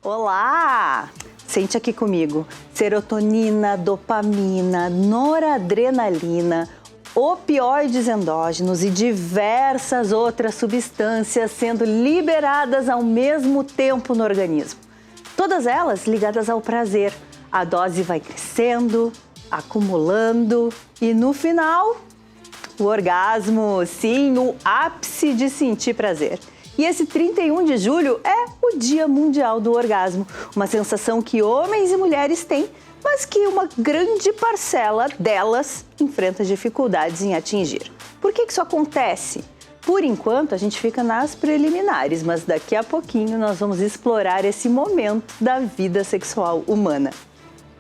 Olá! Sente aqui comigo. Serotonina, dopamina, noradrenalina, opioides endógenos e diversas outras substâncias sendo liberadas ao mesmo tempo no organismo. Todas elas ligadas ao prazer. A dose vai crescendo, acumulando e no final, o orgasmo. Sim, o ápice de sentir prazer. E esse 31 de julho é o Dia Mundial do Orgasmo, uma sensação que homens e mulheres têm, mas que uma grande parcela delas enfrenta dificuldades em atingir. Por que isso acontece? Por enquanto, a gente fica nas preliminares, mas daqui a pouquinho nós vamos explorar esse momento da vida sexual humana.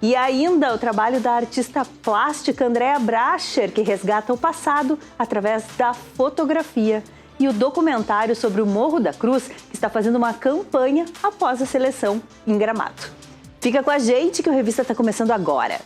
E ainda o trabalho da artista plástica Andréa Bracher, que resgata o passado através da fotografia. E o documentário sobre o Morro da Cruz, que está fazendo uma campanha após a seleção em Gramado. Fica com a gente que o Revista está começando agora.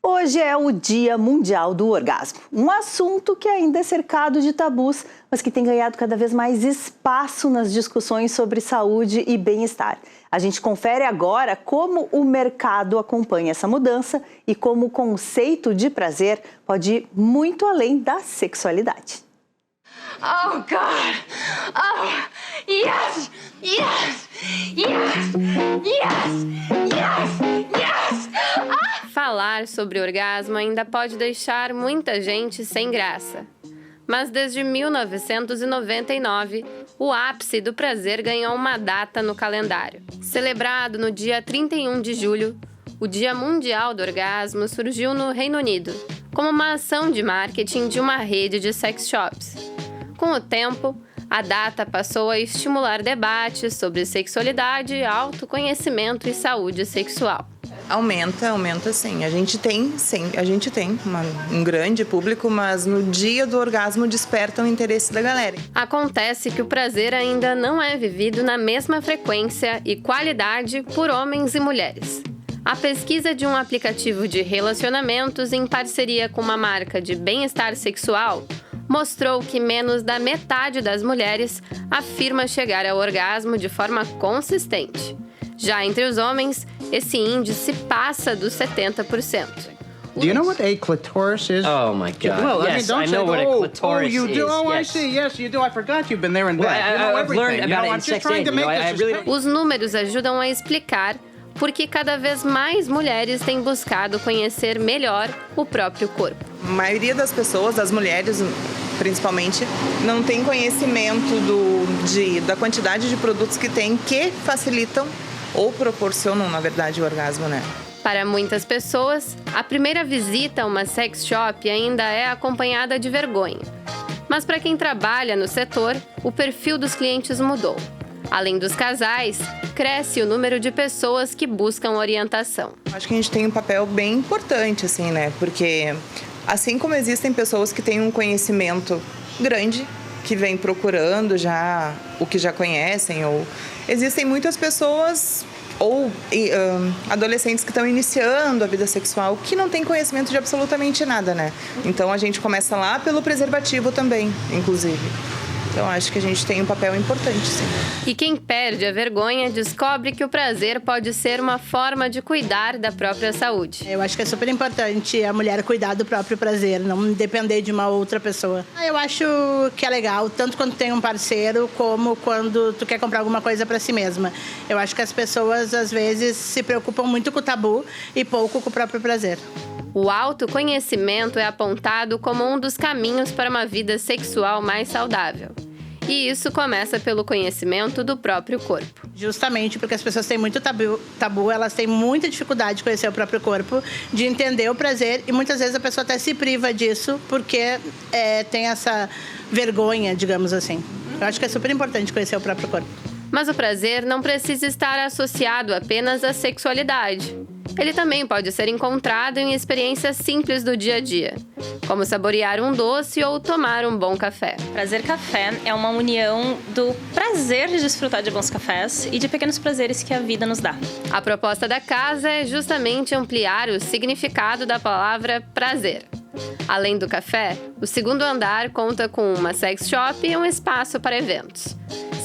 Hoje é o Dia Mundial do Orgasmo, um assunto que ainda é cercado de tabus, mas que tem ganhado cada vez mais espaço nas discussões sobre saúde e bem-estar. A gente confere agora como o mercado acompanha essa mudança e como o conceito de prazer pode ir muito além da sexualidade. Oh, God! Oh, yes! Yes! Yes! Yes! Yes! Yes! Ah! Falar sobre orgasmo ainda pode deixar muita gente sem graça. Mas desde 1999, o ápice do prazer ganhou uma data no calendário. Celebrado no dia 31 de julho, o Dia Mundial do Orgasmo surgiu no Reino Unido, como uma ação de marketing de uma rede de sex shops. Com o tempo, a data passou a estimular debates sobre sexualidade, autoconhecimento e saúde sexual. Aumenta sim. A gente tem um grande público, mas no dia do orgasmo desperta o interesse da galera. Acontece que o prazer ainda não é vivido na mesma frequência e qualidade por homens e mulheres. A pesquisa de um aplicativo de relacionamentos em parceria com uma marca de bem-estar sexual mostrou que menos da metade das mulheres afirma chegar ao orgasmo de forma consistente. Já entre os homens, esse índice passa dos 70%. Do you know what a clitoris is? Oh my God! Well, Yes, don't I say, know what a clitoris you do? is. Oh, I Yes. see. Yes, you do. I forgot you've been there and back. You know I've everything. learned about it in I'm just sex trying ed. to make I this really. Os números ajudam a explicar por que cada vez mais mulheres têm buscado conhecer melhor o próprio corpo. A maioria das pessoas, das mulheres principalmente, não tem conhecimento da quantidade de produtos que tem que facilitam ou proporcionam, na verdade, o orgasmo, né? Para muitas pessoas, a primeira visita a uma sex shop ainda é acompanhada de vergonha. Mas para quem trabalha no setor, o perfil dos clientes mudou. Além dos casais, cresce o número de pessoas que buscam orientação. Acho que a gente tem um papel bem importante, assim, né? Porque assim como existem pessoas que têm um conhecimento grande, que vêm procurando já o que já conhecem, ou existem muitas pessoas ou adolescentes que estão iniciando a vida sexual que não têm conhecimento de absolutamente nada, né? Então a gente começa lá pelo preservativo também, inclusive. Então acho que a gente tem um papel importante, sim. E quem perde a vergonha descobre que o prazer pode ser uma forma de cuidar da própria saúde. Eu acho que é super importante a mulher cuidar do próprio prazer, não depender de uma outra pessoa. Eu acho que é legal, tanto quando tem um parceiro, como quando tu quer comprar alguma coisa para si mesma. Eu acho que as pessoas, às vezes, se preocupam muito com o tabu e pouco com o próprio prazer. O autoconhecimento é apontado como um dos caminhos para uma vida sexual mais saudável. E isso começa pelo conhecimento do próprio corpo. Justamente porque as pessoas têm muito tabu, elas têm muita dificuldade de conhecer o próprio corpo, de entender o prazer, e muitas vezes a pessoa até se priva disso porque tem essa vergonha, digamos assim. Eu acho que é super importante conhecer o próprio corpo. Mas o prazer não precisa estar associado apenas à sexualidade. Ele também pode ser encontrado em experiências simples do dia a dia, como saborear um doce ou tomar um bom café. Prazer Café é uma união do prazer de desfrutar de bons cafés e de pequenos prazeres que a vida nos dá. A proposta da casa é justamente ampliar o significado da palavra prazer. Além do café, o segundo andar conta com uma sex shop e um espaço para eventos.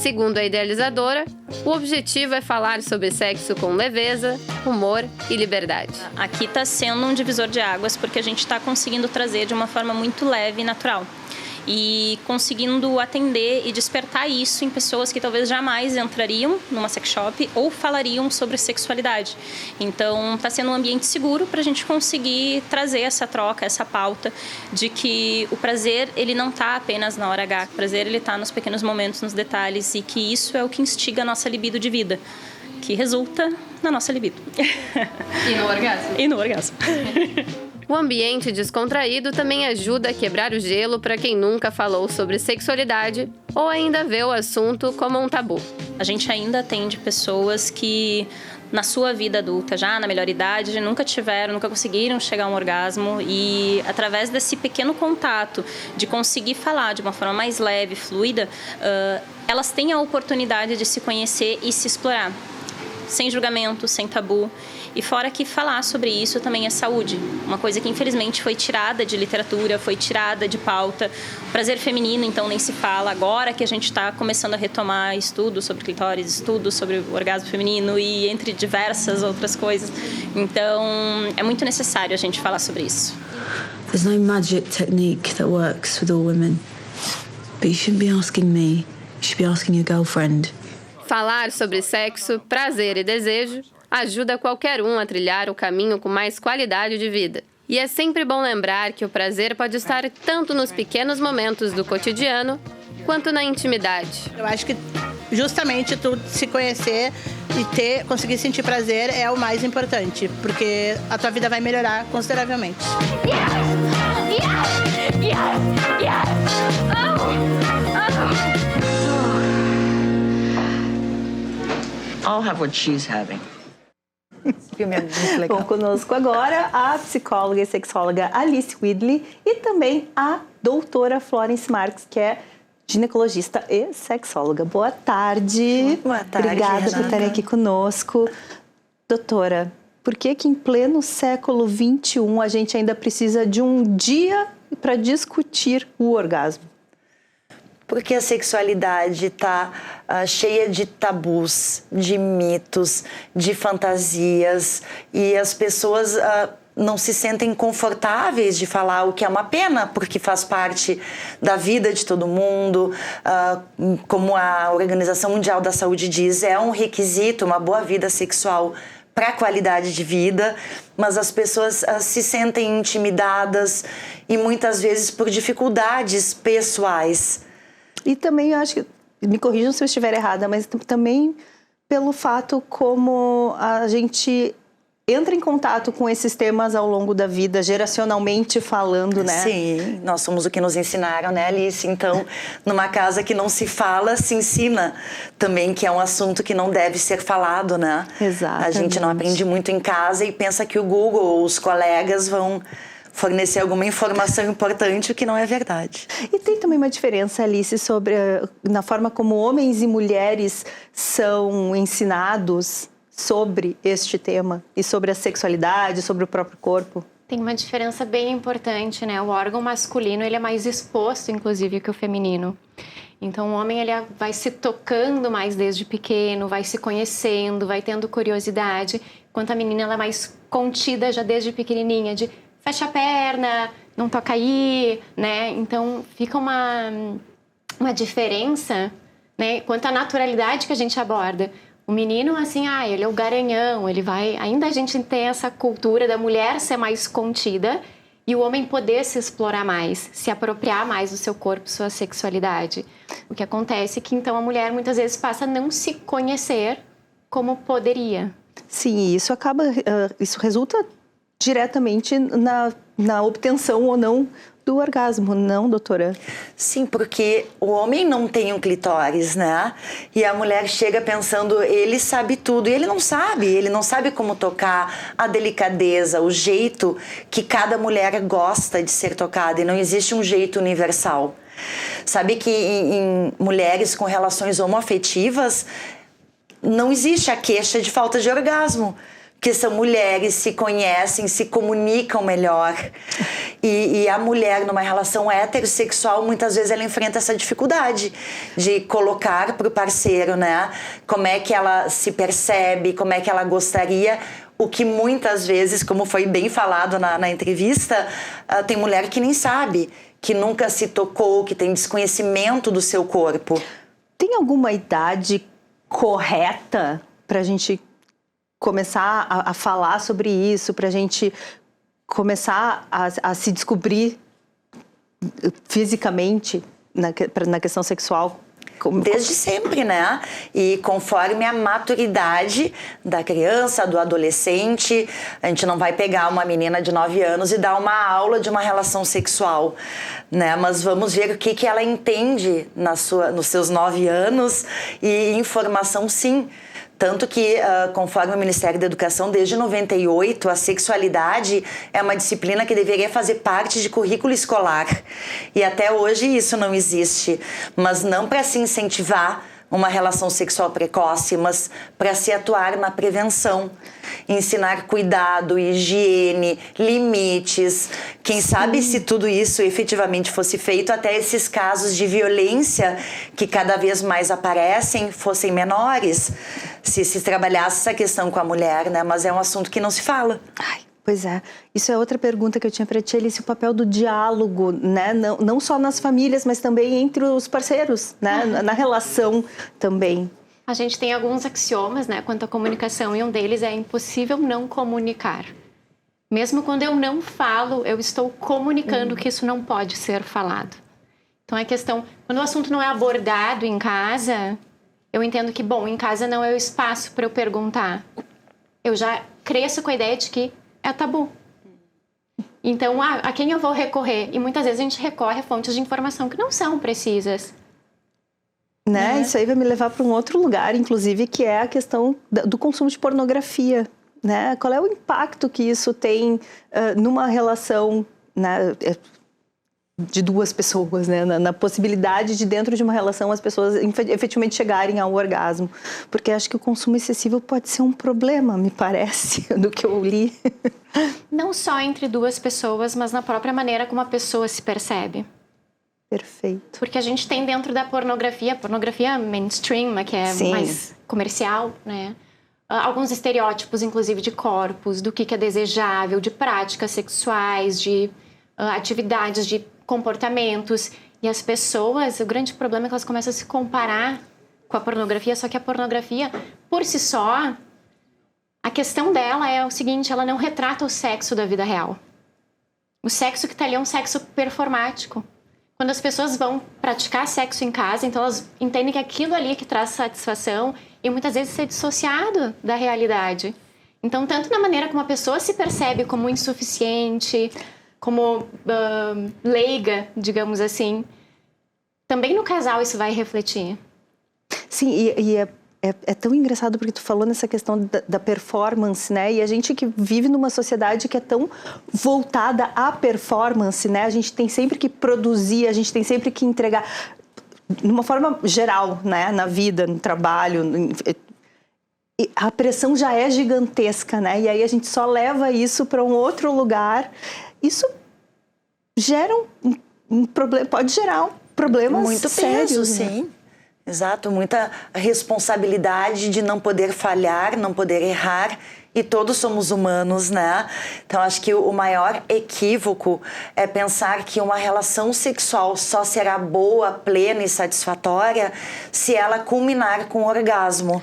Segundo a idealizadora, o objetivo é falar sobre sexo com leveza, humor e liberdade. Aqui está sendo um divisor de águas porque a gente está conseguindo trazer de uma forma muito leve e natural. E conseguindo atender e despertar isso em pessoas que talvez jamais entrariam numa sex shop ou falariam sobre sexualidade. Então, está sendo um ambiente seguro para a gente conseguir trazer essa troca, essa pauta de que o prazer, ele não está apenas na hora H. O prazer, ele está nos pequenos momentos, nos detalhes, e que isso é o que instiga a nossa libido de vida, que resulta na nossa libido. E no orgasmo. E no orgasmo. O ambiente descontraído também ajuda a quebrar o gelo para quem nunca falou sobre sexualidade ou ainda vê o assunto como um tabu. A gente ainda atende pessoas que, na sua vida adulta, já na melhor idade, nunca conseguiram chegar a um orgasmo, e através desse pequeno contato, de conseguir falar de uma forma mais leve, fluida, elas têm a oportunidade de se conhecer e se explorar, sem julgamento, sem tabu. E fora que falar sobre isso também é saúde. Uma coisa que infelizmente foi tirada de literatura, foi tirada de pauta. O prazer feminino, então, nem se fala. Agora que a gente está começando a retomar estudos sobre clitóris, estudos sobre o orgasmo feminino e entre diversas outras coisas. Então, é muito necessário a gente falar sobre isso. There's no magic technique that works with all women. But you shouldn't be asking me. You should be asking your girlfriend. Falar sobre sexo, prazer e desejo ajuda qualquer um a trilhar o caminho com mais qualidade de vida. E é sempre bom lembrar que o prazer pode estar tanto nos pequenos momentos do cotidiano, quanto na intimidade. Eu acho que justamente tu se conhecer e conseguir sentir prazer é o mais importante, porque a tua vida vai melhorar consideravelmente. Yes! Yes! Yes! Yes! I'll have what she's having. Bom, conosco agora a psicóloga e sexóloga Alice Widley e também a doutora Florence Marques, que é ginecologista e sexóloga. Boa tarde. Boa tarde, Obrigada Renata, por estarem aqui conosco. Doutora, por que em pleno século XXI a gente ainda precisa de um dia para discutir o orgasmo? Porque a sexualidade está cheia de tabus, de mitos, de fantasias, e as pessoas não se sentem confortáveis de falar, o que é uma pena, porque faz parte da vida de todo mundo. Como a Organização Mundial da Saúde diz, é um requisito, uma boa vida sexual para a qualidade de vida, mas as pessoas se sentem intimidadas e muitas vezes por dificuldades pessoais. E também, eu acho que, me corrijam se eu estiver errada, mas também pelo fato como a gente entra em contato com esses temas ao longo da vida, geracionalmente falando, né? Sim, nós somos o que nos ensinaram, né, Alice? Então, numa casa que não se fala, se ensina também que é um assunto que não deve ser falado, né? Exatamente. A gente não aprende muito em casa e pensa que o Google ou os colegas vão fornecer alguma informação importante, o que não é verdade. E tem também uma diferença, Alice, sobre na forma como homens e mulheres são ensinados sobre este tema e sobre a sexualidade, sobre o próprio corpo? Tem uma diferença bem importante, né? O órgão masculino, ele é mais exposto, inclusive, que o feminino. Então, o homem, ele vai se tocando mais desde pequeno, vai se conhecendo, vai tendo curiosidade, enquanto a menina, ela é mais contida já desde pequenininha, de fecha a perna, não toca aí, né? Então, fica uma diferença, né? Quanto à naturalidade que a gente aborda. O menino, assim, ele é o garanhão, ele vai... Ainda a gente tem essa cultura da mulher ser mais contida e o homem poder se explorar mais, se apropriar mais do seu corpo, sua sexualidade. O que acontece é que, então, a mulher muitas vezes passa a não se conhecer como poderia. Sim, isso resulta diretamente na obtenção ou não do orgasmo, não, doutora? Sim, porque o homem não tem um clitóris, né? E a mulher chega pensando, ele sabe tudo. E ele não sabe como tocar, a delicadeza, o jeito que cada mulher gosta de ser tocada. E não existe um jeito universal. Sabe que em mulheres com relações homoafetivas não existe a queixa de falta de orgasmo. Porque são mulheres, se conhecem, se comunicam melhor. E a mulher, numa relação heterossexual, muitas vezes ela enfrenta essa dificuldade de colocar para o parceiro, né? Como é que ela se percebe, como é que ela gostaria. O que muitas vezes, como foi bem falado na entrevista, tem mulher que nem sabe, que nunca se tocou, que tem desconhecimento do seu corpo. Tem alguma idade correta para a gente começar a falar sobre isso, para a gente começar a se descobrir fisicamente na questão sexual? Desde sempre, né? E conforme a maturidade da criança, do adolescente, a gente não vai pegar uma menina de 9 anos e dar uma aula de uma relação sexual, né? Mas vamos ver o que ela entende nos seus 9 anos e informação, sim. Tanto que, conforme o Ministério da Educação, desde 98, a sexualidade é uma disciplina que deveria fazer parte de currículo escolar. E até hoje isso não existe. Mas não para se incentivar uma relação sexual precoce, mas para se atuar na prevenção. Ensinar cuidado, higiene, limites. Quem sabe se tudo isso efetivamente fosse feito, até esses casos de violência que cada vez mais aparecem fossem menores. Se trabalhasse essa questão com a mulher, né? Mas é um assunto que não se fala. Ai, pois é. Isso é outra pergunta que eu tinha para ti, Alice, o papel do diálogo, né? Não só nas famílias, mas também entre os parceiros, né? Na relação também. A gente tem alguns axiomas, né, quanto à comunicação, e um deles é impossível não comunicar. Mesmo quando eu não falo, eu estou comunicando que isso não pode ser falado. Então, a questão, quando o assunto não é abordado em casa, eu entendo que, bom, em casa não é o espaço para eu perguntar. Eu já cresço com a ideia de que é tabu. Então, a quem eu vou recorrer? E muitas vezes a gente recorre a fontes de informação que não são precisas. Né? Isso aí vai me levar para um outro lugar, inclusive, que é a questão do consumo de pornografia. Né? Qual é o impacto que isso tem numa relação, né, de duas pessoas, né? Na possibilidade de, dentro de uma relação, as pessoas efetivamente chegarem ao orgasmo? Porque acho que o consumo excessivo pode ser um problema, me parece, do que eu li. Não só entre duas pessoas, mas na própria maneira como a pessoa se percebe. Perfeito. Porque a gente tem dentro da pornografia mainstream, que é Sim. mais comercial, né? Alguns estereótipos, inclusive, de corpos, do que é desejável, de práticas sexuais, de atividades, de comportamentos. E as pessoas, o grande problema é que elas começam a se comparar com a pornografia, só que a pornografia, por si só, a questão dela é o seguinte, ela não retrata o sexo da vida real. O sexo que está ali é um sexo performático. Quando as pessoas vão praticar sexo em casa, então elas entendem que aquilo ali é que traz satisfação e muitas vezes é dissociado da realidade. Então, tanto na maneira como a pessoa se percebe como insuficiente, como leiga, digamos assim, também no casal isso vai refletir. Sim, e é tão engraçado porque tu falou nessa questão da performance, né? E a gente que vive numa sociedade que é tão voltada à performance, né? A gente tem sempre que produzir, a gente tem sempre que entregar, de uma forma geral, né? Na vida, no trabalho, a pressão já é gigantesca, né? E aí a gente só leva isso para um outro lugar. Isso gera um problema, pode gerar problemas muito sérios, peso, né? sim. Exato, muita responsabilidade de não poder falhar, não poder errar, e todos somos humanos, né? Então, acho que o maior equívoco é pensar que uma relação sexual só será boa, plena e satisfatória se ela culminar com o orgasmo.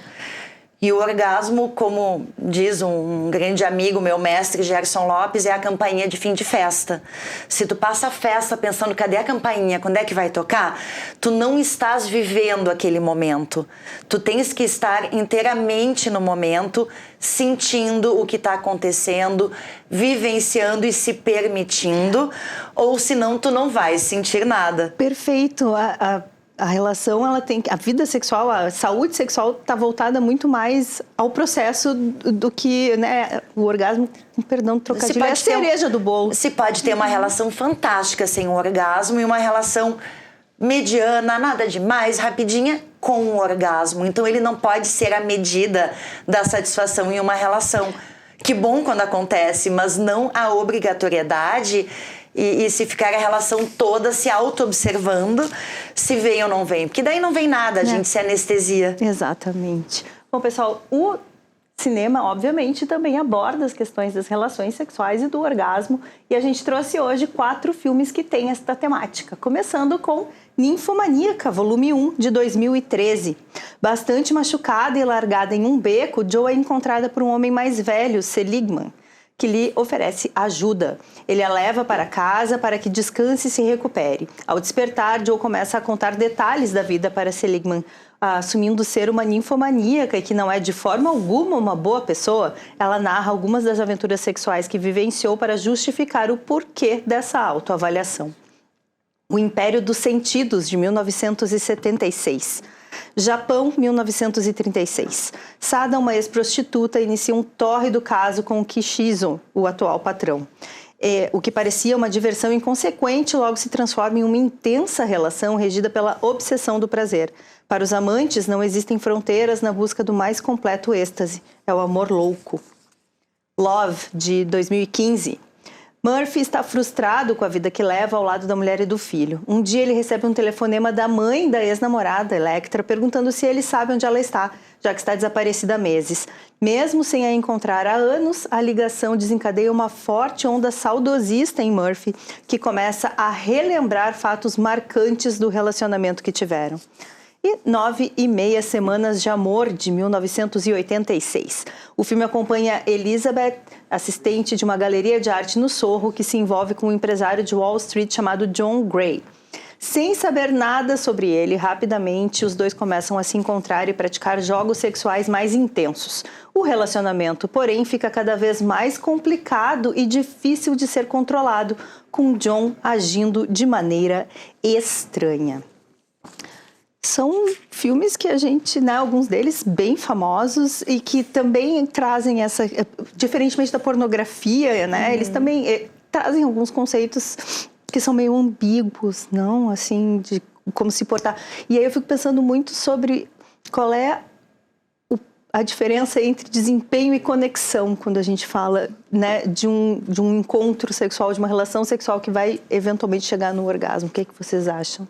E o orgasmo, como diz um grande amigo, meu mestre Gerson Lopes, é a campainha de fim de festa. Se tu passa a festa pensando, cadê a campainha, quando é que vai tocar? Tu não estás vivendo aquele momento. Tu tens que estar inteiramente no momento, sentindo o que está acontecendo, vivenciando e se permitindo, ou senão tu não vais sentir nada. Perfeito. A relação, a vida sexual, a saúde sexual está voltada muito mais ao processo do que, né, o orgasmo, perdão, trocadilho, é a cereja do bolo. Se pode ter uma relação fantástica sem o orgasmo e uma relação mediana, nada demais, rapidinha, com o orgasmo. Então ele não pode ser a medida da satisfação em uma relação. Que bom quando acontece, mas não a obrigatoriedade. E se ficar a relação toda se auto-observando, se vem ou não vem. Porque daí não vem nada, a gente se anestesia. Exatamente. Bom, pessoal, o cinema, obviamente, também aborda as questões das relações sexuais e do orgasmo. E a gente trouxe hoje 4 filmes que têm esta temática. Começando com Ninfomaníaca, volume 1, de 2013. Bastante machucada e largada em um beco, Jo é encontrada por um homem mais velho, Seligman, que lhe oferece ajuda. Ele a leva para casa para que descanse e se recupere. Ao despertar, Jo começa a contar detalhes da vida para Seligman, assumindo ser uma ninfomaníaca e que não é de forma alguma uma boa pessoa. Ela narra algumas das aventuras sexuais que vivenciou para justificar o porquê dessa autoavaliação. O Império dos Sentidos, de 1976. Japão, 1936. Sada, uma ex-prostituta, inicia um tórrido caso com o Kishizo, o atual patrão. O que parecia uma diversão inconsequente logo se transforma em uma intensa relação regida pela obsessão do prazer. Para os amantes, não existem fronteiras na busca do mais completo êxtase. É o amor louco. Love, de 2015. Murphy está frustrado com a vida que leva ao lado da mulher e do filho. Um dia ele recebe um telefonema da mãe da ex-namorada, Electra, perguntando se ele sabe onde ela está, já que está desaparecida há meses. Mesmo sem a encontrar há anos, a ligação desencadeia uma forte onda saudosista em Murphy, que começa a relembrar fatos marcantes do relacionamento que tiveram. E 9,5 Semanas de Amor, de 1986. O filme acompanha Elizabeth, assistente de uma galeria de arte no Sorro, que se envolve com um empresário de Wall Street chamado John Gray. Sem saber nada sobre ele, rapidamente os dois começam a se encontrar e praticar jogos sexuais mais intensos. O relacionamento, porém, fica cada vez mais complicado e difícil de ser controlado, com John agindo de maneira estranha. São filmes que a gente, né, alguns deles bem famosos e que também trazem essa, diferentemente da pornografia, né, eles também trazem alguns conceitos que são meio ambíguos, não, assim, de como se portar. E aí eu fico pensando muito sobre qual é a diferença entre desempenho e conexão quando a gente fala, né, de um encontro sexual, de uma relação sexual que vai eventualmente chegar no orgasmo. O que é que vocês acham?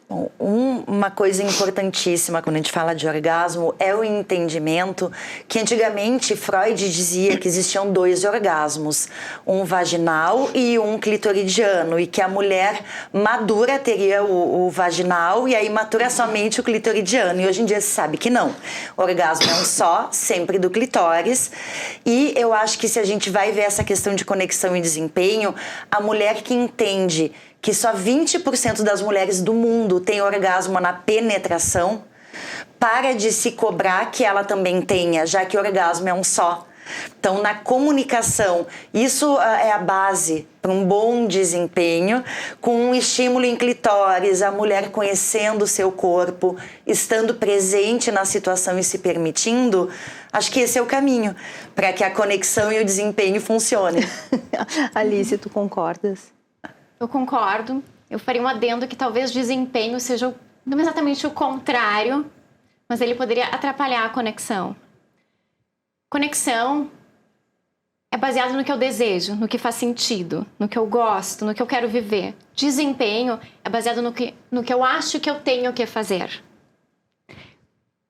Bom, uma coisa importantíssima quando a gente fala de orgasmo é o entendimento que antigamente Freud dizia que existiam 2 orgasmos, um vaginal e um clitoridiano, e que a mulher madura teria o vaginal e a imatura somente o clitoridiano, e hoje em dia se sabe que não. O orgasmo é um só, sempre do clitóris, e eu acho que se a gente vai ver essa questão de conexão e desempenho, a mulher que entende que só 20% das mulheres do mundo têm orgasmo na penetração, para de se cobrar que ela também tenha, já que o orgasmo é um só. Então, na comunicação, isso é a base para um bom desempenho, com um estímulo em clitóris, a mulher conhecendo o seu corpo, estando presente na situação e se permitindo. Acho que esse é o caminho para que a conexão e o desempenho funcionem. Alice, tu concordas? Eu concordo. Eu faria um adendo que talvez desempenho seja não exatamente o contrário, mas ele poderia atrapalhar a conexão. Conexão é baseado no que eu desejo, no que faz sentido, no que eu gosto, no que eu quero viver. Desempenho é baseado no que eu acho que eu tenho que fazer.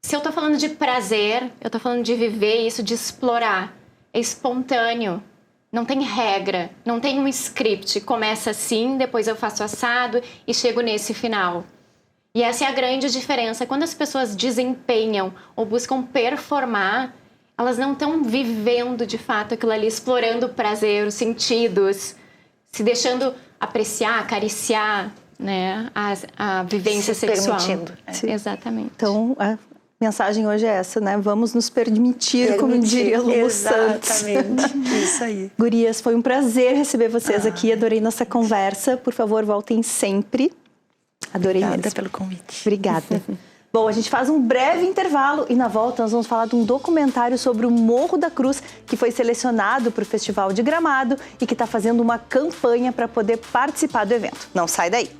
Se eu tô falando de prazer, eu tô falando de viver isso, de explorar. É espontâneo. Não tem regra, não tem um script. Começa assim, depois eu faço assado e chego nesse final. E essa é a grande diferença. Quando as pessoas desempenham ou buscam performar, elas não estão vivendo de fato aquilo ali, explorando o prazer, os sentidos, se deixando apreciar, acariciar, né, a vivência sexual. Permitindo. Exatamente. Então, a mensagem hoje é essa, né? Vamos nos permitir, como diria Lulu Santos. Exatamente, isso aí. Gurias, foi um prazer receber vocês aqui, adorei nossa conversa. Por favor, voltem sempre. Adorei Obrigada mesmo. pelo convite. Obrigada. Bom, a gente faz um breve intervalo e na volta nós vamos falar de um documentário sobre o Morro da Cruz que foi selecionado para o Festival de Gramado e que está fazendo uma campanha para poder participar do evento. Não sai daí.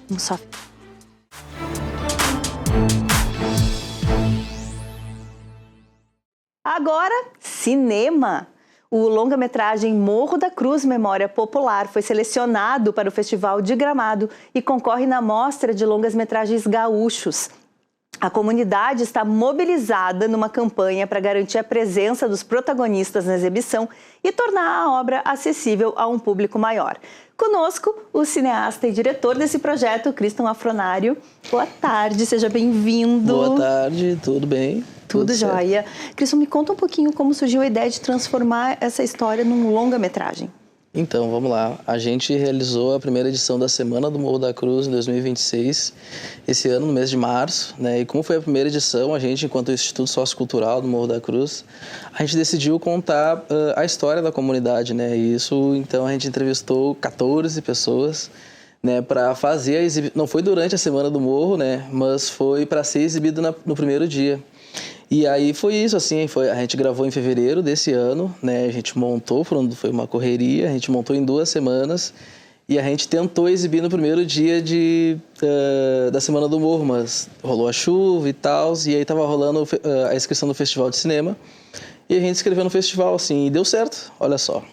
Vamos só... Agora, cinema. O longa-metragem Morro da Cruz Memória Popular foi selecionado para o Festival de Gramado e concorre na Mostra de Longas-Metragens Gaúchos. A comunidade está mobilizada numa campanha para garantir a presença dos protagonistas na exibição e tornar a obra acessível a um público maior. Conosco, o cineasta e diretor desse projeto, Criston Afronário. Boa tarde, seja bem-vindo. Boa tarde, tudo bem? Tudo jóia. Criston, me conta um pouquinho como surgiu a ideia de transformar essa história num longa-metragem. Então, vamos lá. A gente realizou a primeira edição da Semana do Morro da Cruz em 2026, esse ano, no mês de março, né? E como foi a primeira edição, a gente, enquanto Instituto Sociocultural do Morro da Cruz, a gente decidiu contar a história da comunidade, né? E isso, então, a gente entrevistou 14 pessoas, né, para fazer a exibição. Não foi durante a Semana do Morro, né? Mas foi para ser exibido no primeiro dia. E aí foi isso, assim, a gente gravou em fevereiro desse ano, né, a gente montou, foi uma correria, a gente montou em 2 semanas e a gente tentou exibir no primeiro dia da Semana do Morro, mas rolou a chuva e tal, e aí tava rolando a inscrição do Festival de Cinema e a gente escreveu no festival, assim, e deu certo, olha só.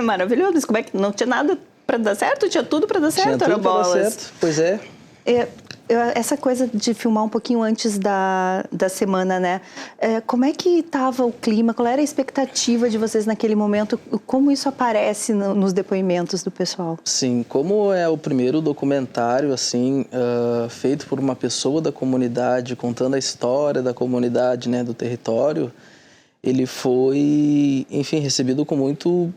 Maravilhoso, como é que não tinha nada para dar certo? Tinha tudo para dar certo, tinha tudo para dar certo, pois é. Essa coisa de filmar um pouquinho antes da semana, né? Como é que estava o clima? Qual era a expectativa de vocês naquele momento? Como isso aparece nos depoimentos do pessoal? Sim, como é o primeiro documentário, assim, feito por uma pessoa da comunidade, contando a história da comunidade, né, do território, ele foi, enfim, recebido com muito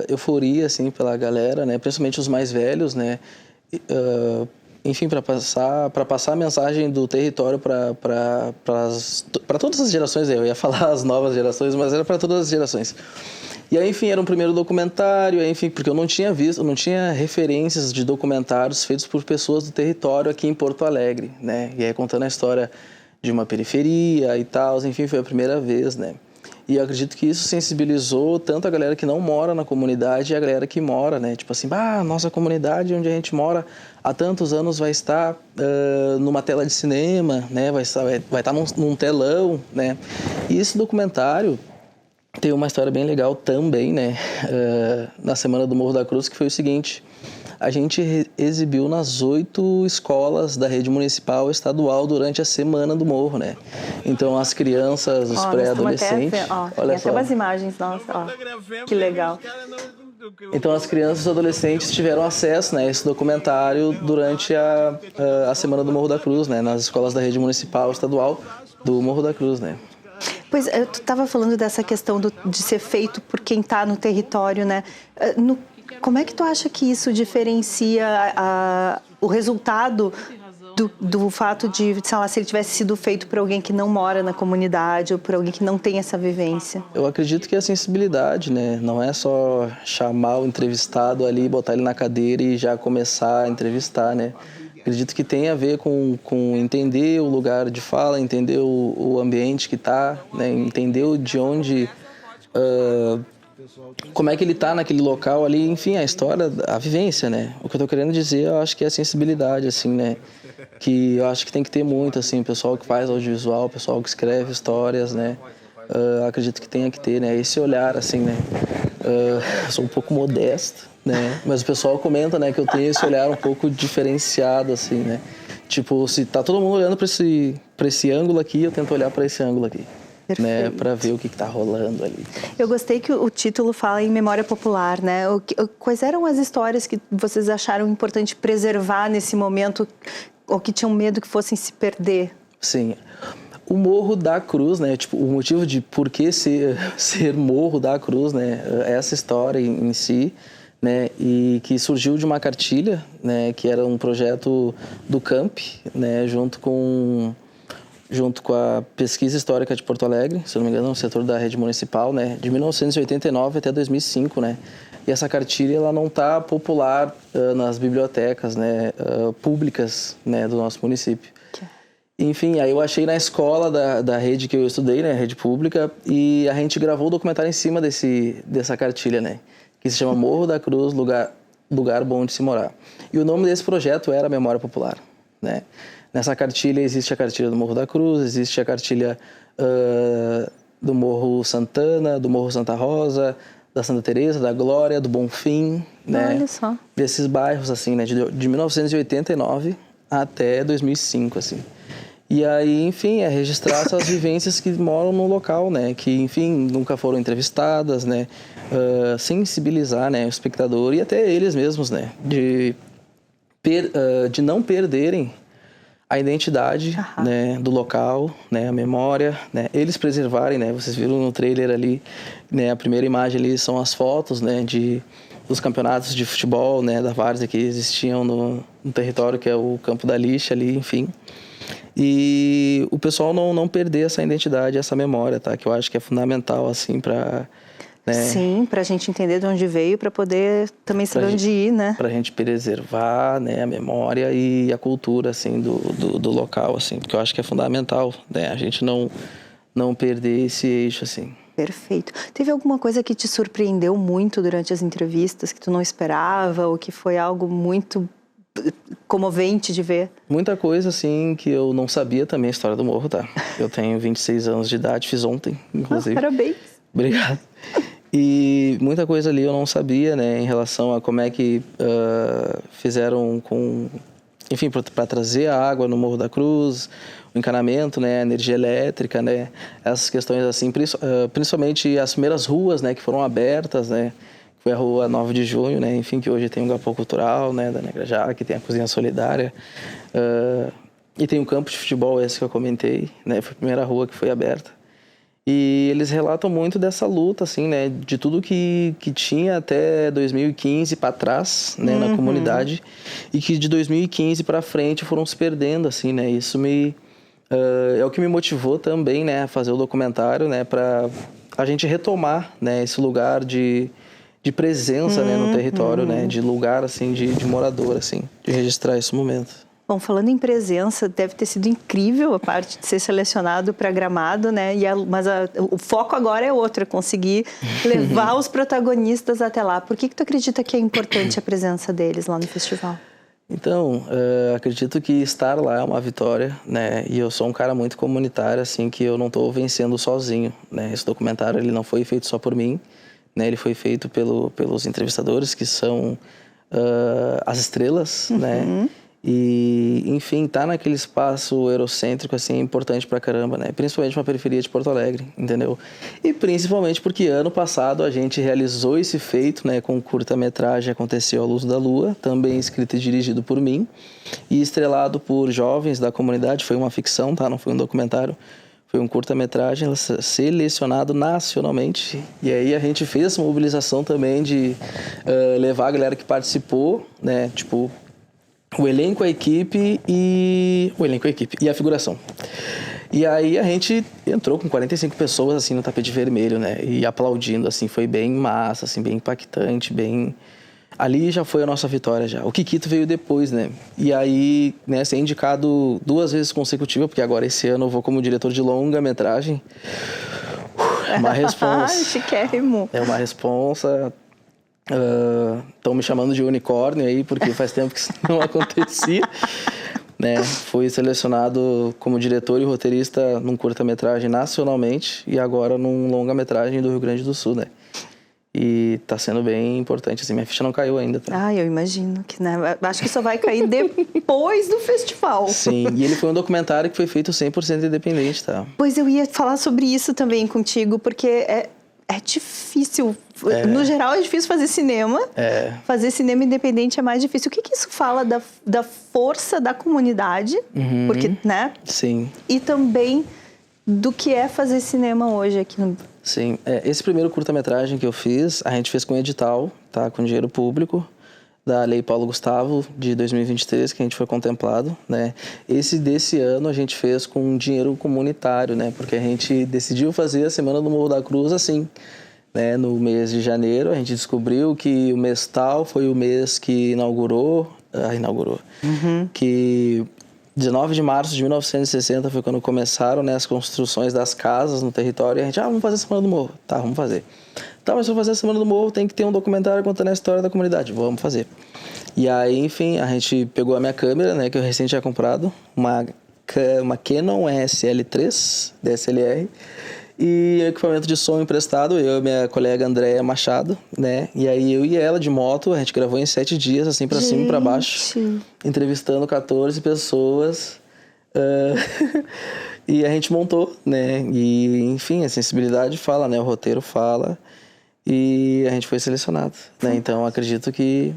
euforia, assim, pela galera, né? Principalmente os mais velhos, né? Enfim, para passar a mensagem do território para todas as gerações. Eu ia falar as novas gerações, mas era para todas as gerações. E aí, enfim, era um primeiro documentário, enfim, porque eu não tinha referências de documentários feitos por pessoas do território aqui em Porto Alegre, né? E aí contando a história de uma periferia e tal, enfim, foi a primeira vez, né? E eu acredito que isso sensibilizou tanto a galera que não mora na comunidade e a galera que mora, né? Tipo assim, nossa comunidade onde a gente mora há tantos anos vai estar numa tela de cinema, né? Vai estar num telão, né? E esse documentário tem uma história bem legal também, né? Na Semana do Morro da Cruz, que foi o seguinte: a gente exibiu nas 8 escolas da rede municipal e estadual durante a Semana do Morro, né? Então, as crianças, os pré-adolescentes... Olha só. Tem até umas imagens, nossa, ó. Que legal. Então, as crianças e adolescentes tiveram acesso, né, a esse documentário durante a Semana do Morro da Cruz, né? Nas escolas da rede municipal e estadual do Morro da Cruz, né? Pois, tu estava falando dessa questão de ser feito por quem está no território, né? Como é que tu acha que isso diferencia o resultado do fato de, sei lá, se ele tivesse sido feito por alguém que não mora na comunidade ou por alguém que não tem essa vivência? Eu acredito que é a sensibilidade, né? Não é só chamar o entrevistado ali, botar ele na cadeira e já começar a entrevistar, né? Acredito que tem a ver com entender o lugar de fala, entender o ambiente que está, né? Entender de onde... como é que ele está naquele local ali, enfim, a história, a vivência, né? O que eu tô querendo dizer, eu acho que é a sensibilidade, assim, né? Que eu acho que tem que ter muito, assim, o pessoal que faz audiovisual, o pessoal que escreve histórias, né? Acredito que tenha que ter, né? Esse olhar, assim, né? Eu sou um pouco modesto, né? Mas o pessoal comenta, né, que eu tenho esse olhar um pouco diferenciado, assim, né? Tipo, se tá todo mundo olhando para esse ângulo aqui, eu tento olhar para esse ângulo aqui. né, para ver o que tá rolando ali. Eu gostei que o título fala em memória popular, né? Quais eram as histórias que vocês acharam importante preservar nesse momento ou que tinham medo que fossem se perder? Sim. O Morro da Cruz, né? Tipo, o motivo de por que ser Morro da Cruz, né? Essa história em si, né? E que surgiu de uma cartilha, né? Que era um projeto do CAMP, né? Junto com a Pesquisa Histórica de Porto Alegre, se eu não me engano, no setor da rede municipal, né? De 1989 até 2005, né? E essa cartilha, ela não está popular nas bibliotecas, né? Públicas, né? Do nosso município. Enfim, aí eu achei na escola da rede que eu estudei, né, rede pública, e a gente gravou o documentário em cima dessa cartilha, né, que se chama Morro da Cruz, lugar bom de se morar. E o nome desse projeto era Memória Popular, né. Nessa cartilha existe a cartilha do Morro da Cruz, existe a cartilha do Morro Santana, do Morro Santa Rosa, da Santa Teresa, da Glória, do Bonfim, né. Olha só. Desses bairros, assim, né, de 1989 até 2005, assim. E aí, enfim, é registrar essas vivências que moram no local, né? Que, enfim, nunca foram entrevistadas, né? Sensibilizar, né, o espectador e até eles mesmos, né? De não perderem a identidade, né, do local, né, a memória, né? Eles preservarem, né? Vocês viram no trailer ali, né? A primeira imagem ali são as fotos, né? Dos campeonatos de futebol, né? Da várzea que existiam no território que é o Campo da Lixa ali, enfim. E o pessoal não perder essa identidade, essa memória, tá? Que eu acho que é fundamental, assim, para... Né? Sim, para a gente entender de onde veio, para poder também saber onde ir, né? Para a gente preservar, né, a memória e a cultura, assim, do local, assim. Porque eu acho que é fundamental, né? A gente não perder esse eixo, assim. Perfeito. Teve alguma coisa que te surpreendeu muito durante as entrevistas, que tu não esperava, ou que foi algo muito comovente de ver? Muita coisa, assim, que eu não sabia também a história do Morro, tá? Eu tenho 26 anos de idade, fiz ontem, inclusive. Parabéns! Obrigado. E muita coisa ali eu não sabia, né, em relação a como é que fizeram enfim, para trazer a água no Morro da Cruz, o encanamento, né, a energia elétrica, né, essas questões assim, principalmente as primeiras ruas, né, que foram abertas, né, foi a rua 9 de Junho, né, enfim, que hoje tem um galpão cultural, né, da Negra Jaque, tem a cozinha solidária, e tem o campo de futebol, esse que eu comentei, né, foi a primeira rua que foi aberta. E eles relatam muito dessa luta, assim, né, de tudo que tinha até 2015 para trás, né, na comunidade, e que de 2015 para frente foram se perdendo, assim, né, isso é o que me motivou também, né, a fazer o documentário, né, para a gente retomar, né, esse lugar de presença, né, no território, né, de lugar, assim, de morador, assim, de registrar esse momento. Bom, falando em presença, deve ter sido incrível a parte de ser selecionado para Gramado, né? Mas o foco agora é outro, é conseguir levar os protagonistas até lá. Por que tu acredita que é importante a presença deles lá no festival? Então, acredito que estar lá é uma vitória, né? E eu sou um cara muito comunitário, assim, que eu não estou vencendo sozinho, né? Esse documentário, ele não foi feito só por mim, né? Ele foi feito pelos entrevistadores, que são as estrelas, né? E, enfim, tá naquele espaço eurocêntrico, assim, é importante pra caramba, né? Principalmente na periferia de Porto Alegre, entendeu? E principalmente porque ano passado a gente realizou esse feito, né? Com curta-metragem Aconteceu à Luz da Lua, também escrito e dirigido por mim, e estrelado por jovens da comunidade, foi uma ficção, tá? Não foi um documentário. Foi um curta-metragem selecionado nacionalmente. E aí a gente fez essa mobilização também de levar a galera que participou, né? Tipo... O elenco, a equipe e a figuração. E aí a gente entrou com 45 pessoas, assim, no tapete vermelho, né? E aplaudindo, assim, foi bem massa, assim, bem impactante, bem... Ali já foi a nossa vitória, já. O Kikito veio depois, né? E aí, né, ser indicado 2 vezes consecutiva, porque agora esse ano eu vou como diretor de longa-metragem. Uma responsa. Chiquérrimo. É uma responsa... Estão me chamando de unicórnio aí, porque faz tempo que isso não acontecia, né? Fui selecionado como diretor e roteirista num curta-metragem nacionalmente e agora num longa-metragem do Rio Grande do Sul, né? E tá sendo bem importante, assim, minha ficha não caiu ainda, tá? Ah, eu imagino que, né? Acho que só vai cair depois do festival. Sim, e ele foi um documentário que foi feito 100% independente, tá? Pois eu ia falar sobre isso também contigo, porque é difícil. No geral, é difícil fazer cinema. Fazer cinema independente é mais difícil. O que isso fala da força da comunidade? Porque, né? Sim. E também do que é fazer cinema hoje aqui no... Sim. Esse primeiro curta-metragem que eu fiz, a gente fez com edital, tá? Com dinheiro público, da Lei Paulo Gustavo, de 2023, que a gente foi contemplado, né? Esse desse ano a gente fez com dinheiro comunitário, né? Porque a gente decidiu fazer a Semana do Morro da Cruz assim, né? No mês de janeiro, a gente descobriu que o mês tal foi o mês que inaugurou, que 19 de março de 1960 foi quando começaram, né, as construções das casas no território, e a gente, vamos fazer a Semana do Morro. Tá, vamos fazer. Tá, mas para fazer a Semana do Morro tem que ter um documentário contando a história da comunidade. Vamos fazer. E aí, enfim, a gente pegou a minha câmera, né, que eu recém tinha comprado, uma Canon SL3 DSLR, e equipamento de som emprestado, eu e minha colega Andréa Machado, né? E aí eu e ela de moto, a gente gravou em 7 dias, assim, pra cima e pra baixo, entrevistando 14 pessoas. E a gente montou, né? E, enfim, a sensibilidade fala, né? O roteiro fala. E a gente foi selecionado, né? Então, acredito que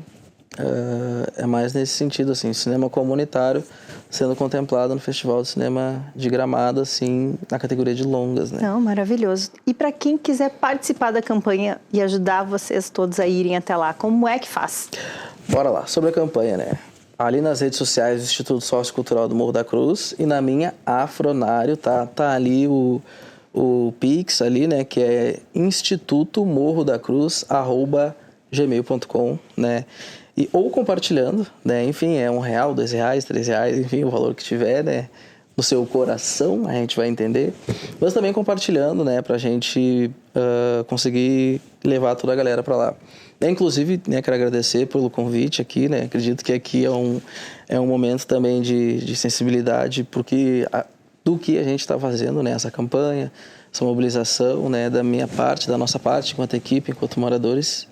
é mais nesse sentido, assim, cinema comunitário sendo contemplado no Festival de Cinema de Gramado, assim, na categoria de longas, né? Não, maravilhoso. E para quem quiser participar da campanha e ajudar vocês todos a irem até lá, como é que faz? Bora lá, sobre a campanha, né? Ali nas redes sociais do Instituto Sociocultural do Morro da Cruz e na minha Afronário, tá ali o Pix ali, né, que é institutomorrodacruz@gmail.com, né? E, ou compartilhando, né? Enfim, é R$1, R$2, R$3, enfim, o valor que tiver, né? No seu coração, a gente vai entender. Mas também compartilhando, né? Pra gente conseguir levar toda a galera pra lá. Inclusive, né, quero agradecer pelo convite aqui, né? Acredito que aqui é um momento também de sensibilidade, porque do que a gente está fazendo, né? Essa campanha, essa mobilização, né? Da minha parte, da nossa parte, enquanto equipe, enquanto moradores.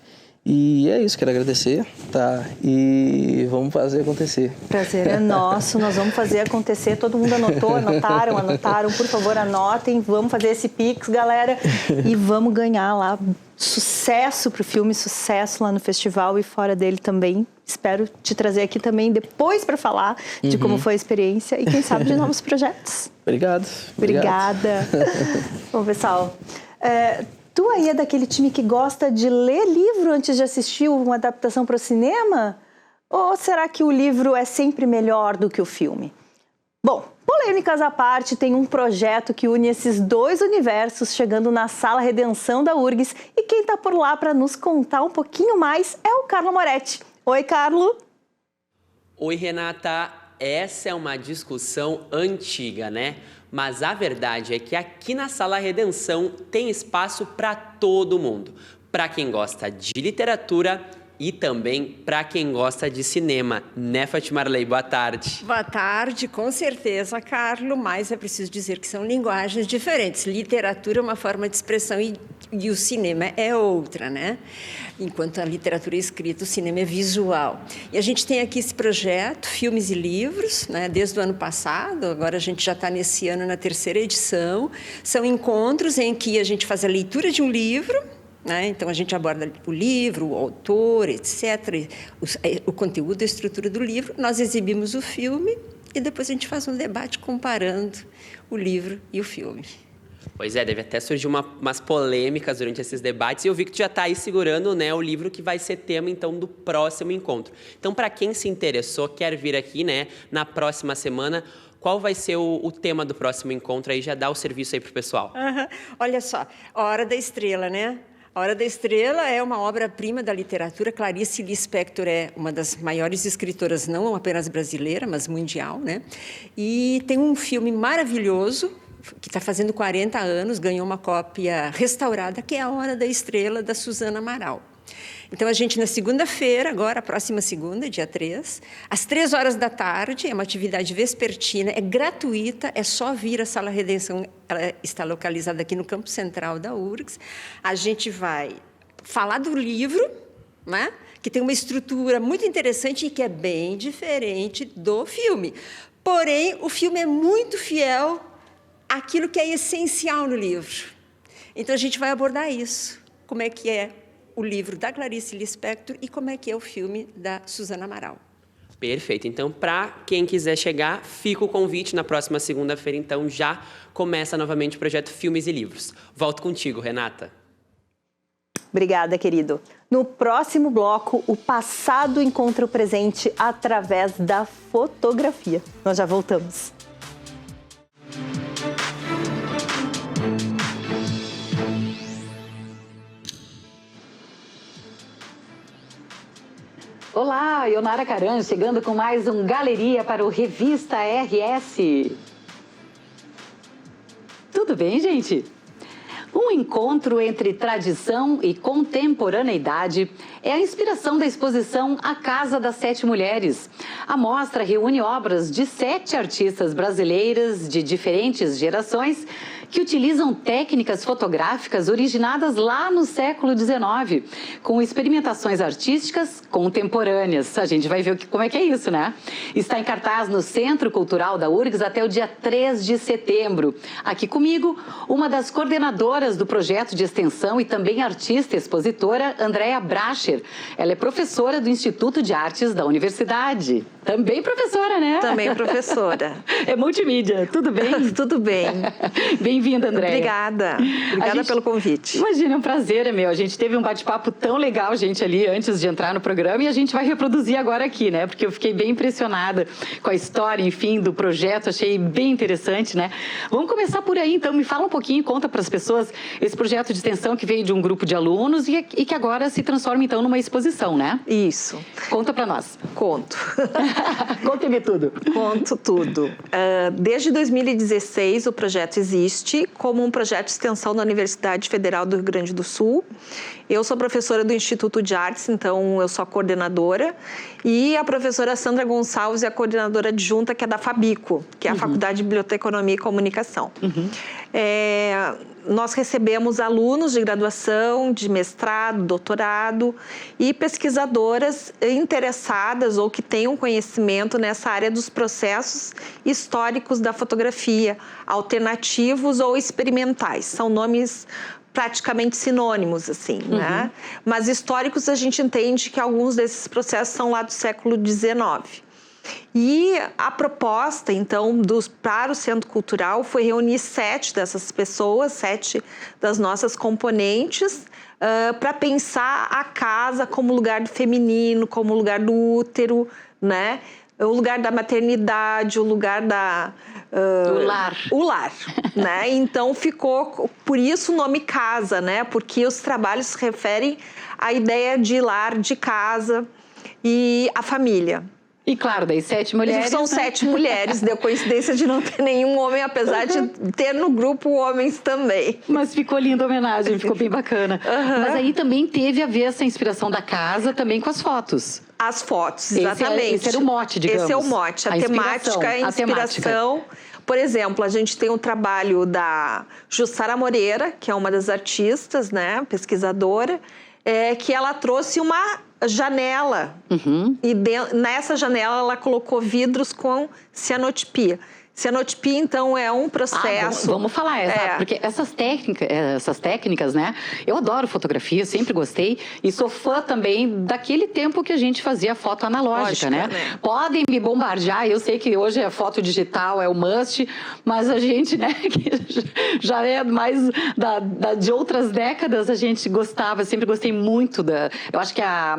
E é isso, quero agradecer, tá? E vamos fazer acontecer. Prazer é nosso, nós vamos fazer acontecer. Todo mundo anotaram, por favor, anotem. Vamos fazer esse Pix, galera, e vamos ganhar lá sucesso pro filme, sucesso lá no festival e fora dele também. Espero te trazer aqui também depois para falar de como foi a experiência e quem sabe de novos projetos. Obrigado. Obrigada. Bom, pessoal, tu aí é daquele time que gosta de ler livro antes de assistir uma adaptação para o cinema? Ou será que o livro é sempre melhor do que o filme? Bom, polêmicas à parte, tem um projeto que une esses dois universos chegando na Sala Redenção da URGS e quem está por lá para nos contar um pouquinho mais é o Carlo Moretti. Oi, Carlo. Oi, Renata. Essa é uma discussão antiga, né? Mas a verdade é que aqui na Sala Redenção tem espaço para todo mundo. Para quem gosta de literatura e também para quem gosta de cinema. Né, Fatimarley? Boa tarde. Boa tarde, com certeza, Carlo, mas é preciso dizer que são linguagens diferentes. Literatura é uma forma de expressão e o cinema é outra, né? Enquanto a literatura é escrita, o cinema é visual. E a gente tem aqui esse projeto, Filmes e Livros, né? Desde o ano passado, agora a gente já está nesse ano na 3ª edição. São encontros em que a gente faz a leitura de um livro, né? Então, a gente aborda o livro, o autor, etc., o conteúdo, a estrutura do livro. Nós exibimos o filme e depois a gente faz um debate comparando o livro e o filme. Pois é, deve até surgir umas polêmicas durante esses debates. E eu vi que tu já está aí segurando, né, o livro que vai ser tema, então, do próximo encontro. Então, para quem se interessou, quer vir aqui, né, na próxima semana, qual vai ser o tema do próximo encontro? Aí já dá o serviço aí para o pessoal. Olha só, A Hora da Estrela, né? A Hora da Estrela é uma obra-prima da literatura. Clarice Lispector é uma das maiores escritoras, não apenas brasileira, mas mundial, né? E tem um filme maravilhoso, que está fazendo 40 anos, ganhou uma cópia restaurada, que é A Hora da Estrela, da Suzana Amaral. Então, a gente, na segunda-feira, agora, a próxima segunda, dia 3, às 15h, é uma atividade vespertina, é gratuita, é só vir à Sala Redenção, ela está localizada aqui no Campo Central da URGS. A gente vai falar do livro, né? Que tem uma estrutura muito interessante e que é bem diferente do filme. Porém, o filme é muito fiel àquilo que é essencial no livro. Então, a gente vai abordar isso. Como é que é o livro da Clarice Lispector e como é que é o filme da Suzana Amaral. Perfeito. Então, para quem quiser chegar, fica o convite. Na próxima segunda-feira, então, já começa novamente o projeto Filmes e Livros. Volto contigo, Renata. Obrigada, querido. No próximo bloco, o passado encontra o presente através da fotografia. Nós já voltamos. Olá, Ionara Caran, chegando com mais um Galeria para o Revista RS. Tudo bem, gente? Um encontro entre tradição e contemporaneidade é a inspiração da exposição A Casa das Sete Mulheres. A mostra reúne obras de 7 artistas brasileiras de diferentes gerações que utilizam técnicas fotográficas originadas lá no século XIX, com experimentações artísticas contemporâneas. A gente vai ver como é que é isso, né? Está em cartaz no Centro Cultural da URGS até o dia 3 de setembro. Aqui comigo, uma das coordenadoras do projeto de extensão e também artista expositora, Andréa Bracher. Ela é professora do Instituto de Artes da Universidade. Também professora, né? Também professora. É multimídia, tudo bem? Tudo bem. Bem-vinda, Andréa. Obrigada. Obrigada pelo convite. Imagina, é um prazer, é meu. A gente teve um bate-papo tão legal, gente, ali antes de entrar no programa e a gente vai reproduzir agora aqui, né? Porque eu fiquei bem impressionada com a história, enfim, do projeto. Achei bem interessante, né? Vamos começar por aí, então. Me fala um pouquinho, conta para as pessoas esse projeto de extensão que veio de um grupo de alunos e que agora se transforma, então, numa exposição, né? Isso. Conta para nós. Conto. Conte-me tudo. Conto tudo. Desde 2016, o projeto existe como um projeto de extensão da Universidade Federal do Rio Grande do Sul. Eu sou professora do Instituto de Artes, então eu sou a coordenadora. E a professora Sandra Gonçalves é a coordenadora adjunta, que é da Fabico, que é a Faculdade de Biblioteconomia e Comunicação. Nós recebemos alunos de graduação, de mestrado, doutorado e pesquisadoras interessadas ou que tenham conhecimento nessa área dos processos históricos da fotografia, alternativos ou experimentais. São nomes praticamente sinônimos, assim, né? Mas históricos, a gente entende que alguns desses processos são lá do século XIX. E a proposta, então, para o Centro Cultural foi reunir 7 dessas pessoas, 7 das nossas componentes, para pensar a casa como lugar do feminino, como lugar do útero, né? O lugar da maternidade, o lugar da... o lar. O lar, né? Então, ficou, por isso o nome casa, né? Porque os trabalhos se referem à ideia de lar, de casa e a família. E claro, daí 7 mulheres. São 7 mulheres, deu coincidência de não ter nenhum homem, apesar de ter no grupo homens também. Mas ficou linda a homenagem, ficou bem bacana. Mas aí também teve a ver essa inspiração da casa também com as fotos. As fotos, exatamente. Esse era o mote, digamos. Esse é o mote, a temática, a inspiração. Por exemplo, a gente tem o trabalho da Jussara Moreira, que é uma das artistas, né, pesquisadora, que ela trouxe uma janela e nessa janela ela colocou vidros com cianotipia. Cianotipia, então, é um processo... Vamos falar, porque essas técnicas, né? Eu adoro fotografia, sempre gostei e sou fã também daquele tempo que a gente fazia foto analógica, né? Podem me bombardear, eu sei que hoje a foto digital é o must, mas a gente, né, que já é mais de outras décadas, a gente gostava, sempre gostei muito eu acho que a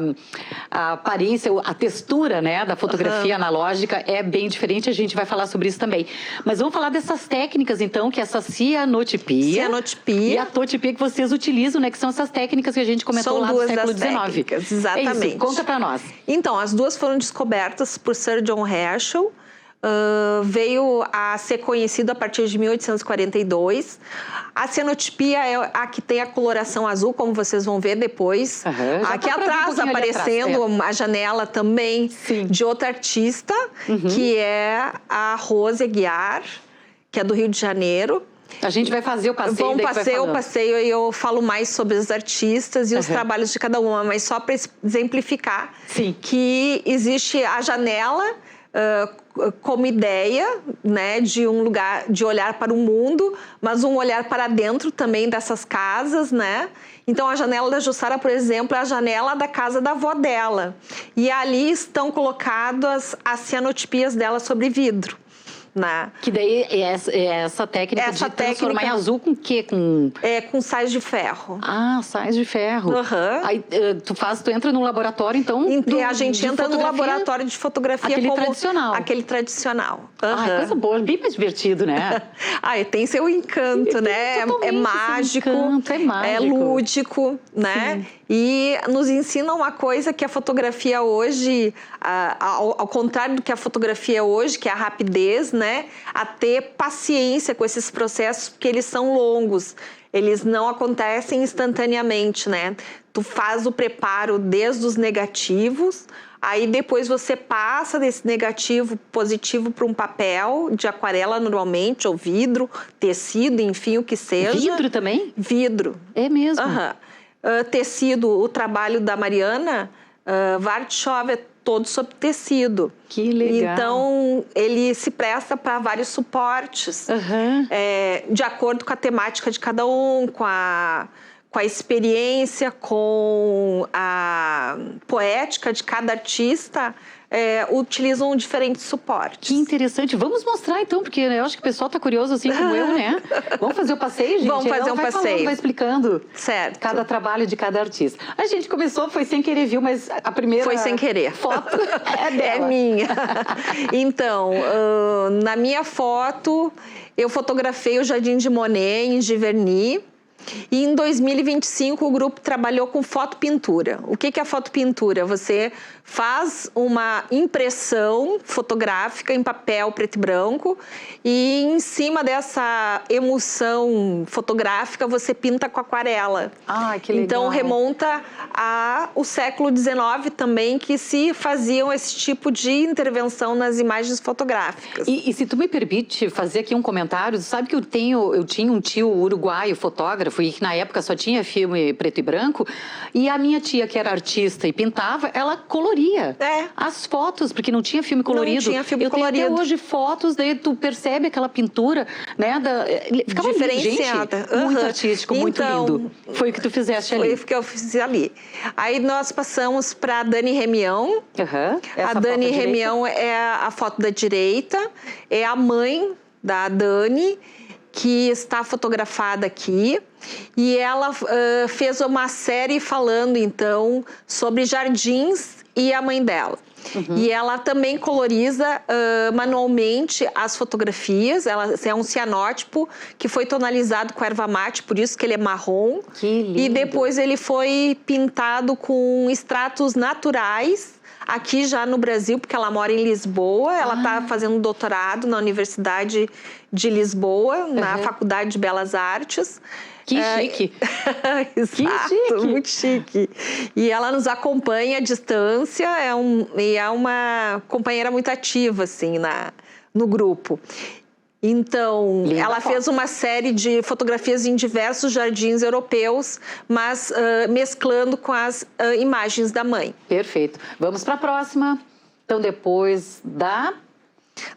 aparência, a textura, né, da fotografia analógica é bem diferente, a gente vai falar sobre isso também. Mas vamos falar dessas técnicas, então, que é essa cianotipia e a totipia que vocês utilizam, né? Que são essas técnicas que a gente comentou lá no século XIX. Exatamente. É isso, conta pra nós. Então, as duas foram descobertas por Sir John Herschel. Veio a ser conhecido a partir de 1842. A cianotipia é a que tem a coloração azul, como vocês vão ver depois. Aqui atrás, aparecendo a janela também de outra artista, que é a Rose Aguiar, que é do Rio de Janeiro. A gente vai fazer o passeio. Vamos fazer o passeio e eu falo mais sobre os artistas e os trabalhos de cada uma, mas só para exemplificar que existe a janela como ideia, né, de um lugar, de olhar para o mundo, mas um olhar para dentro também dessas casas, né? Então, a janela da Jussara, por exemplo, é a janela da casa da avó dela. E ali estão colocadas as cianotipias dela sobre vidro. Né? Que daí essa técnica de transformar em azul com o quê? Com sais de ferro. Ah, sais de ferro. Aí tu entra no laboratório, então... A gente entra no laboratório de fotografia aquele como... tradicional. Aquele tradicional. Coisa boa, bem mais divertido, né? Tem seu encanto, né? É mágico, é lúdico, né? Sim. E nos ensina uma coisa que a fotografia hoje, ao contrário do que a fotografia é hoje, que é a rapidez, né? A ter paciência com esses processos, porque eles são longos, eles não acontecem instantaneamente, né? Tu faz o preparo desde os negativos, aí depois você passa desse negativo positivo para um papel de aquarela normalmente, ou vidro, tecido, enfim, o que seja. Vidro também? Vidro. É mesmo? Tecido, o trabalho da Mariana Vartshov é todo sobre tecido. Que legal. Então, ele se presta para vários suportes, de acordo com a temática de cada um, com a experiência, com a poética de cada artista, utilizam diferentes suportes. Que interessante. Vamos mostrar então, porque eu acho que o pessoal está curioso assim como eu, né? Vamos fazer o passeio, gente? Vamos fazer um passeio. Falando, vai explicando. Certo. Cada trabalho de cada artista. A gente começou, foi sem querer, viu? Mas a primeira... Foi sem querer. Foto é dela. É minha. Então, na minha foto, eu fotografei o Jardim de Monet em Giverny. E em 2025 o grupo trabalhou com fotopintura. O que é fotopintura? Você faz uma impressão fotográfica em papel preto e branco e em cima dessa emulsão fotográfica você pinta com aquarela. Que legal. Então remonta ao século XIX também, que se faziam esse tipo de intervenção nas imagens fotográficas. E se tu me permite fazer aqui um comentário, sabe que eu tinha um tio uruguaio fotógrafo e que na época só tinha filme preto e branco, e a minha tia, que era artista e pintava, ela coloria as fotos, porque não tinha filme colorido. Não tinha filme colorido. Eu tenho até hoje fotos, daí tu percebe aquela pintura, né? Ficava diferenciada. Gente, muito artístico, muito lindo. Foi o que tu fizeste ali. Foi o que eu fiz ali. Aí nós passamos para a Dani Remião. A Dani Remião é a foto da direita, é a mãe da Dani, que está fotografada aqui, e ela fez uma série falando, então, sobre jardins e a mãe dela. E ela também coloriza manualmente as fotografias. Ela é um cianótipo que foi tonalizado com erva mate, por isso que ele é marrom. Que lindo. E depois ele foi pintado com extratos naturais, aqui já no Brasil, porque ela mora em Lisboa. Ela está fazendo um doutorado na Universidade de Lisboa, na Faculdade de Belas Artes. Que chique! Exato, que chique. Muito chique. E ela nos acompanha à distância, é uma companheira muito ativa, assim, no grupo. Então, ela fez uma série de fotografias em diversos jardins europeus, mas mesclando com as imagens da mãe. Perfeito. Vamos para a próxima. Então, depois da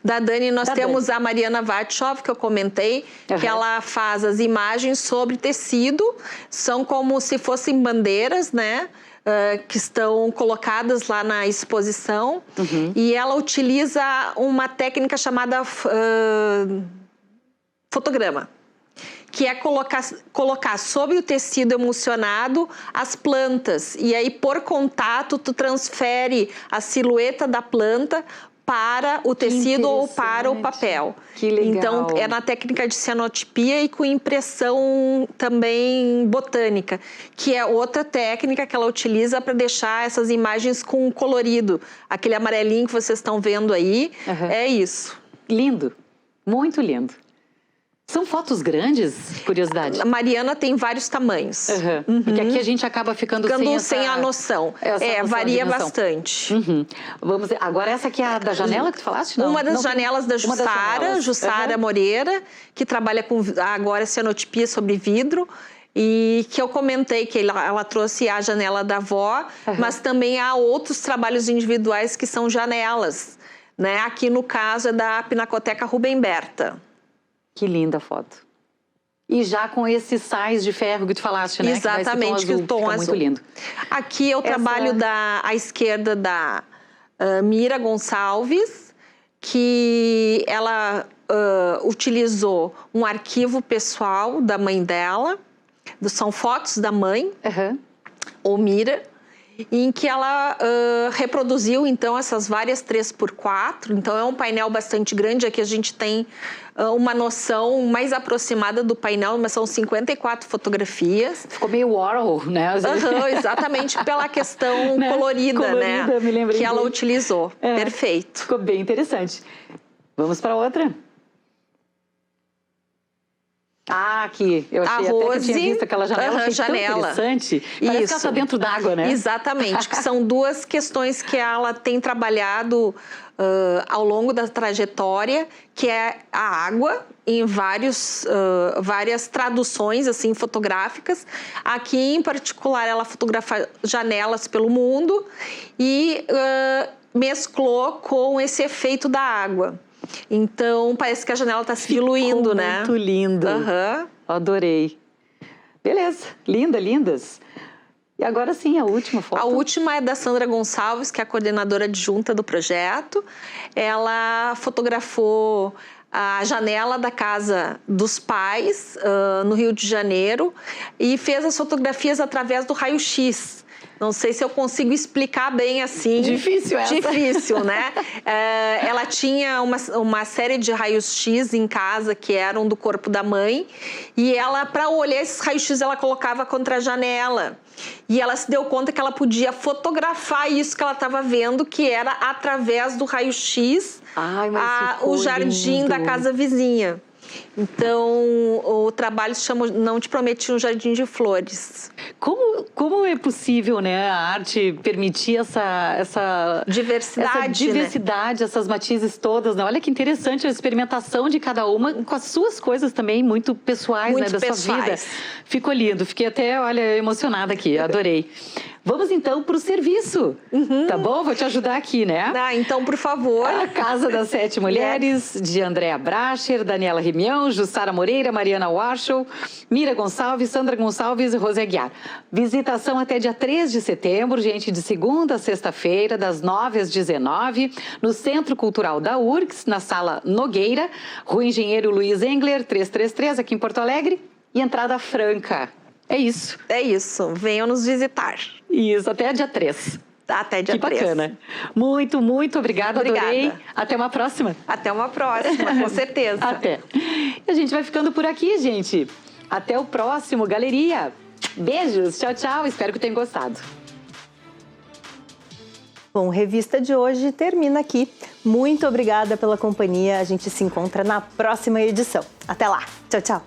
Dani, nós temos a Mariana Vartshov, que eu comentei, que ela faz as imagens sobre tecido, são como se fossem bandeiras, né? Que estão colocadas lá na exposição. E ela utiliza uma técnica chamada fotograma, que é colocar sobre o tecido emulsionado as plantas. E aí, por contato, tu transfere a silhueta da planta para o tecido ou para o papel. Que legal. Então, é na técnica de cianotipia e com impressão também botânica, que é outra técnica que ela utiliza para deixar essas imagens com colorido. Aquele amarelinho que vocês estão vendo aí, é isso. Lindo, muito lindo. São fotos grandes? Curiosidade. A Mariana tem vários tamanhos. Porque aqui a gente acaba ficando sem a noção. Varia bastante. Vamos ver. Agora essa aqui é a da janela que tu falaste? Não? Uma das janelas da Jussara Moreira, que trabalha com agora cianotipia sobre vidro. E que eu comentei que ela trouxe a janela da avó, mas também há outros trabalhos individuais que são janelas, né? Aqui no caso é da Pinacoteca Rubem Berta. Que linda foto. E já com esses sais de ferro que tu falaste, né? Exatamente, que o tom azul. Muito lindo. Aqui eu trabalho à esquerda da Mira Gonçalves, que ela utilizou um arquivo pessoal da mãe dela. São fotos da mãe, ou Mira, em que ela reproduziu, então, essas várias 3x4. Então, é um painel bastante grande. Aqui a gente tem uma noção mais aproximada do painel, mas são 54 fotografias. Ficou meio Warhol, né? Exatamente, pela questão colorida, né? Me lembrei que ela utilizou. Perfeito. Ficou bem interessante. Vamos para outra? Aqui, eu achei até que eu tinha visto aquela janela, achei tão interessante. Parece que ela está dentro d'água, né? Exatamente, que são duas questões que ela tem trabalhado ao longo da trajetória, que é a água, em várias traduções assim, fotográficas. Aqui, em particular, ela fotografa janelas pelo mundo e mesclou com esse efeito da água. Então, parece que a janela está se diluindo, né? Muito lindo. Adorei. Beleza. Lindas. E agora sim, a última foto. A última é da Sandra Gonçalves, que é a coordenadora adjunta do projeto. Ela fotografou a janela da casa dos pais, no Rio de Janeiro, e fez as fotografias através do raio-x. Não sei se eu consigo explicar bem assim. Difícil essa. Difícil, né? Ela tinha uma série de raios-x em casa que eram do corpo da mãe. E ela, para olhar esses raios-x, ela colocava contra a janela. E ela se deu conta que ela podia fotografar isso que ela estava vendo, que era através do raio-x, o jardim da casa vizinha. Então, o trabalho se chama Não Te Prometi um Jardim de Flores. Como é possível, né, a arte permitir essa diversidade, essas matizes todas, né? Olha que interessante a experimentação de cada uma com as suas coisas também muito pessoais, né, da sua vida. Ficou lindo, fiquei até, olha, emocionada aqui, adorei. Vamos então para o serviço, tá bom? Vou te ajudar aqui, né? Então, por favor. A Casa das 7 Mulheres, de Andréa Bracher, Daniela Rimião, Jussara Moreira, Mariana Warchow, Mira Gonçalves, Sandra Gonçalves e Rosé Aguiar. Visitação até dia 3 de setembro, gente, de segunda a sexta-feira, das 9 às 19, no Centro Cultural da URGS, na Sala Nogueira, Rua Engenheiro Luiz Engler, 333, aqui em Porto Alegre, e entrada franca. É isso. É isso. Venham nos visitar. Isso, até dia 3. Até dia 3. Que bacana. Muito obrigada, adorei. Até uma próxima. Até uma próxima, com certeza. Até. E a gente vai ficando por aqui, gente. Até o próximo Galeria. Beijos, tchau. Espero que tenham gostado. Bom, Revista de hoje termina aqui. Muito obrigada pela companhia. A gente se encontra na próxima edição. Até lá. Tchau.